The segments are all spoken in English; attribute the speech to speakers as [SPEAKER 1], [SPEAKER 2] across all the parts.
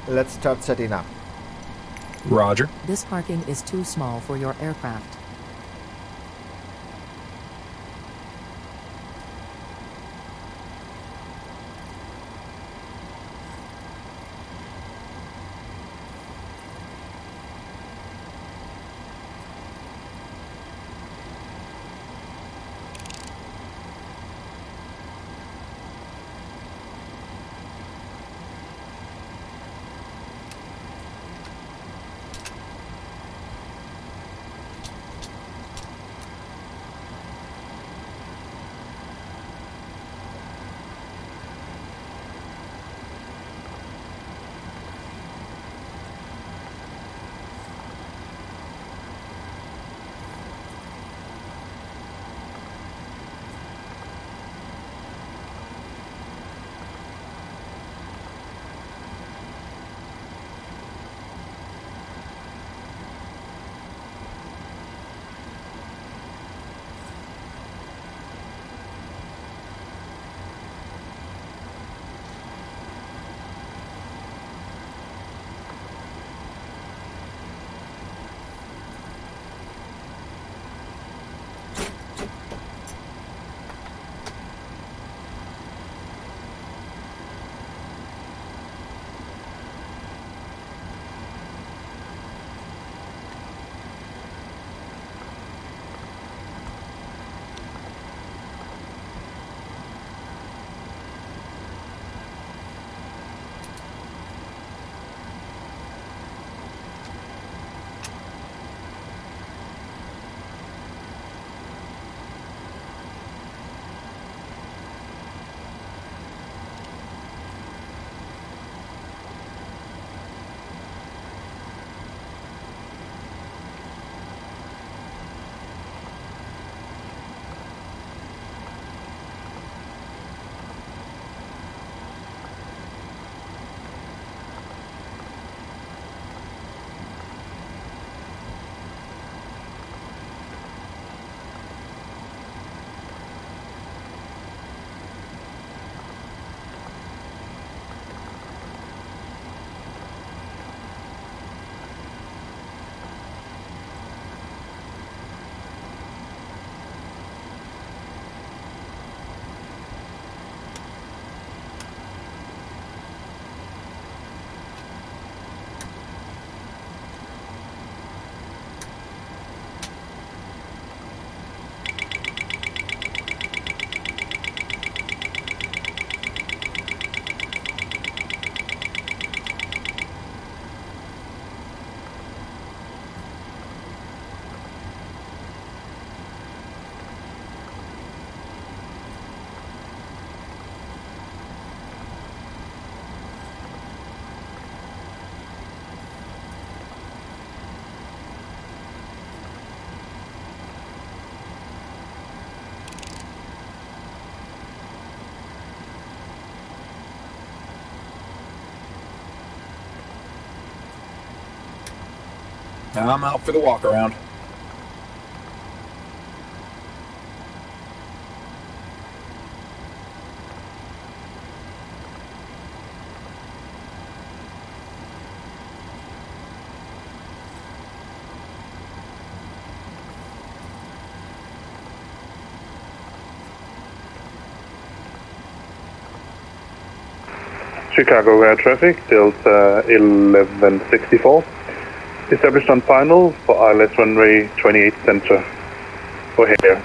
[SPEAKER 1] Let's start setting up.
[SPEAKER 2] Roger.
[SPEAKER 3] This parking is too small for your aircraft.
[SPEAKER 2] I'm out for the walk around.
[SPEAKER 4] Chicago air traffic, Delta 1164. Established on final for ILS runway 28 center. O'Hare.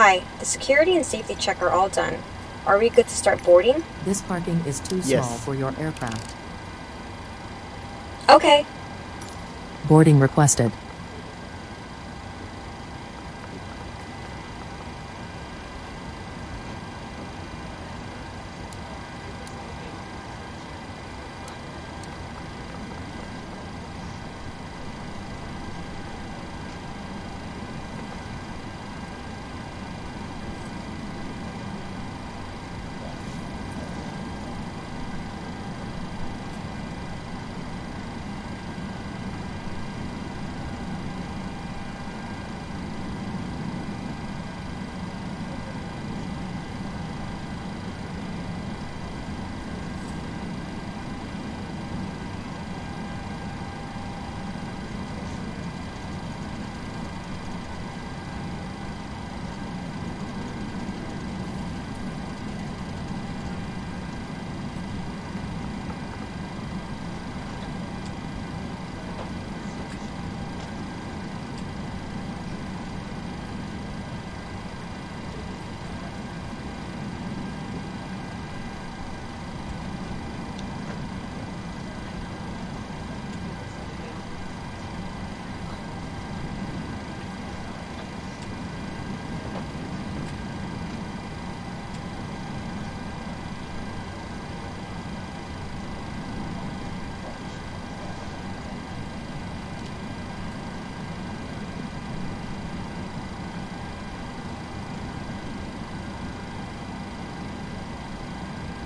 [SPEAKER 1] Hi, the security and safety check are all done. Are we good to start boarding?
[SPEAKER 3] This parking is too
[SPEAKER 5] Yes.
[SPEAKER 3] small for your aircraft.
[SPEAKER 1] Okay.
[SPEAKER 3] Boarding requested.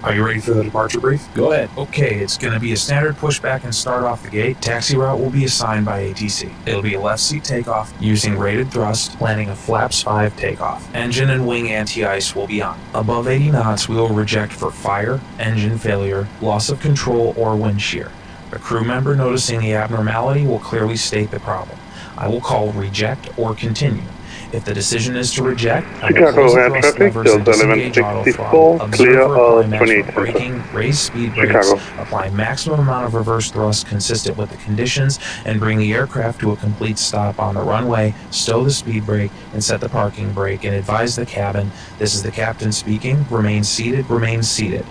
[SPEAKER 2] Are you ready for the departure brief? Go ahead. Okay, it's going to be a standard pushback and start off the gate. Taxi route will be assigned by ATC. It'll be a left seat takeoff using rated thrust, landing a flaps 5 takeoff. Engine and wing anti-ice will be on. Above 80 knots, we will reject for fire, engine failure, loss of control, or wind shear. A crew member noticing the abnormality will clearly state the problem. I will call reject or continue. If the decision is to reject, I will
[SPEAKER 4] Chicago
[SPEAKER 2] close the
[SPEAKER 4] air
[SPEAKER 2] thrust
[SPEAKER 4] traffic,
[SPEAKER 2] levers and
[SPEAKER 4] Delta
[SPEAKER 2] disengage auto
[SPEAKER 4] 1164,
[SPEAKER 2] throttle.
[SPEAKER 4] clear
[SPEAKER 2] Observer apply
[SPEAKER 4] of
[SPEAKER 2] maximum
[SPEAKER 4] 28
[SPEAKER 2] braking, raise speed brakes,
[SPEAKER 4] Chicago.
[SPEAKER 2] apply maximum amount of reverse thrust consistent with the conditions, and bring the aircraft to a complete stop on the runway, stow the speed brake, and set the parking brake, and advise the cabin, this is the captain speaking, remain seated, remain seated.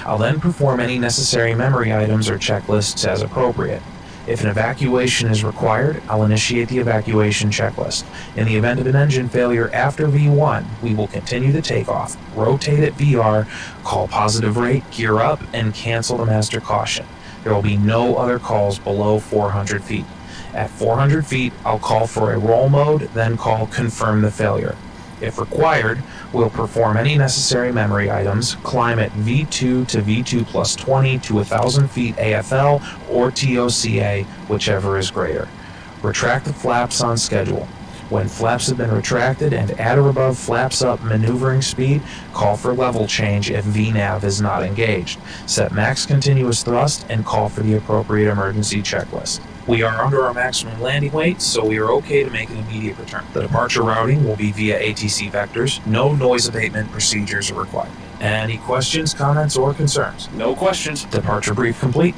[SPEAKER 2] I'll then perform any necessary memory items or checklists as appropriate. If an evacuation is required, I'll initiate the evacuation checklist. In the event of an engine failure after V1, we will continue the takeoff, rotate at VR, call positive rate, gear up, and cancel the master caution. There will be no other calls below 400 feet. At 400 feet, I'll call for a roll mode, then call confirm the failure. If required, we'll perform any necessary memory items, climb at V2 to V2 plus 20 to 1,000 feet AFL or TOCA, whichever is greater. Retract the flaps on schedule. When flaps have been retracted and at or above flaps up maneuvering speed, call for level change if VNAV is not engaged. Set max continuous thrust and call for the appropriate emergency checklist. We are under our maximum landing weight, so we are okay to make an immediate return. The departure routing will be via ATC vectors. No noise abatement procedures are required. Any questions, comments, or concerns? No questions. Departure brief complete.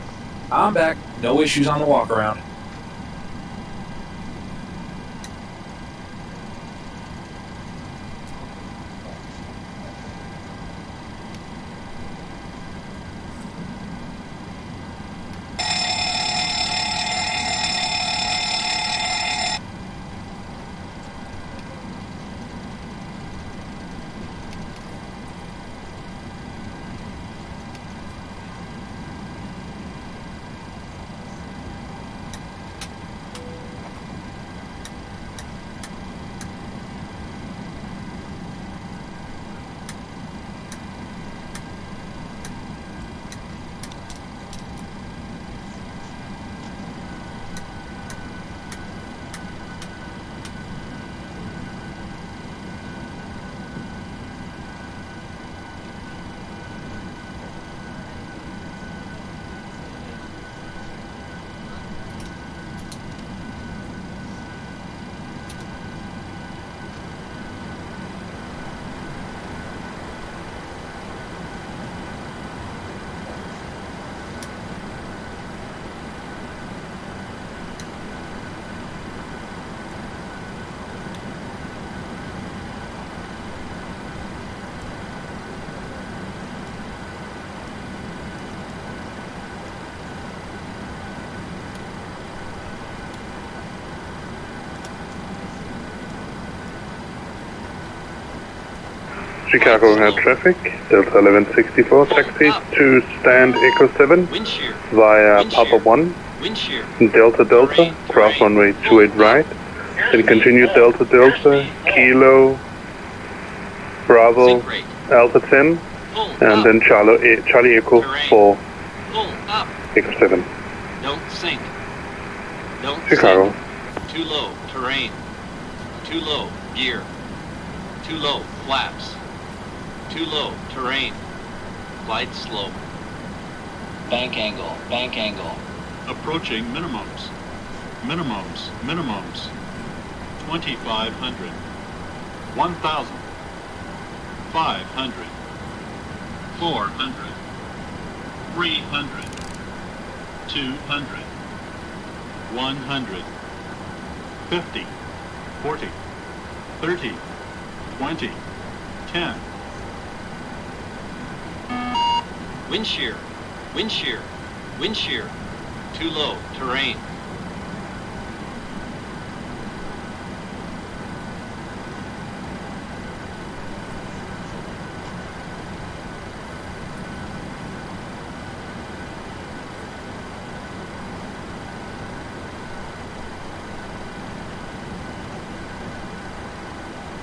[SPEAKER 2] I'm back. No issues on the walk around.
[SPEAKER 4] Chicago Air Traffic, Delta 1164, taxi to stand Echo 7
[SPEAKER 5] Wind shear.
[SPEAKER 4] via
[SPEAKER 5] Wind
[SPEAKER 4] Papa
[SPEAKER 5] shear.
[SPEAKER 4] 1,
[SPEAKER 5] Wind shear.
[SPEAKER 4] Delta Delta, cross runway 28 right, then continue Delta Delta, Kilo, Bravo,
[SPEAKER 5] Sink rate.
[SPEAKER 4] Alpha 10,
[SPEAKER 5] Pull
[SPEAKER 4] and
[SPEAKER 5] up.
[SPEAKER 4] then Charlie Echo for
[SPEAKER 5] Pull up.
[SPEAKER 4] Echo 7.
[SPEAKER 5] Don't sink. Don't
[SPEAKER 4] Chicago.
[SPEAKER 5] sink. Too low. Terrain. Too low. Gear. Too low. Flaps. Too low. Terrain. Glide slow. Bank angle. Bank angle.
[SPEAKER 6] Approaching minimums. Minimums. Minimums. 2,500. 1,000. 500. 400. 300. 200. 100. 50. 40. 30. 20. 10.
[SPEAKER 5] Wind shear. Wind shear. Wind shear. Too low. Terrain.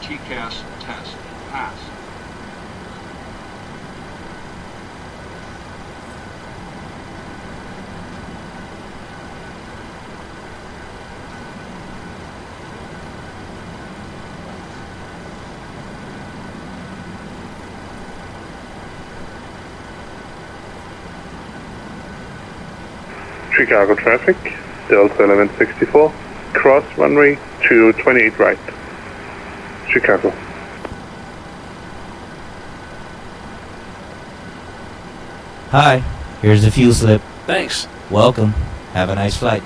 [SPEAKER 6] TCAS test. Pass.
[SPEAKER 4] Chicago traffic, Delta 1164, cross runway 28 right. Chicago.
[SPEAKER 7] Hi, here's the fuel slip.
[SPEAKER 2] Thanks.
[SPEAKER 7] Welcome. Have a nice flight.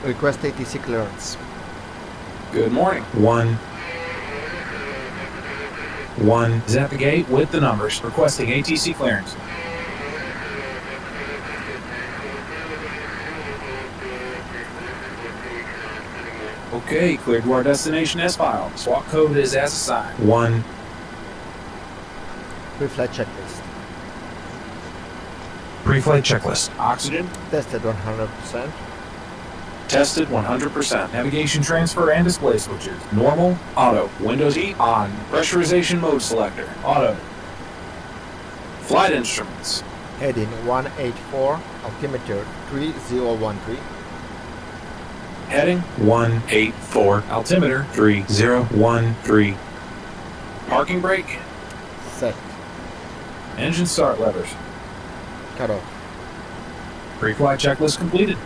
[SPEAKER 8] Request ATC clearance.
[SPEAKER 2] Good morning. One is at the gate with the numbers, requesting ATC clearance. Okay, cleared to our destination as filed. SWAT code is as assigned. One.
[SPEAKER 8] Pre-flight checklist.
[SPEAKER 2] Pre-flight checklist. Oxygen.
[SPEAKER 8] Tested 100%.
[SPEAKER 2] Tested 100%. Navigation transfer and display switches. Normal. Auto. Windows heat. On. Pressurization mode selector. Auto. Flight instruments.
[SPEAKER 8] Heading 184, altimeter 3013.
[SPEAKER 2] Heading 184. Altimeter 3013. Parking brake.
[SPEAKER 8] Set.
[SPEAKER 2] Engine start levers.
[SPEAKER 8] Cut off.
[SPEAKER 2] Pre-flight checklist completed.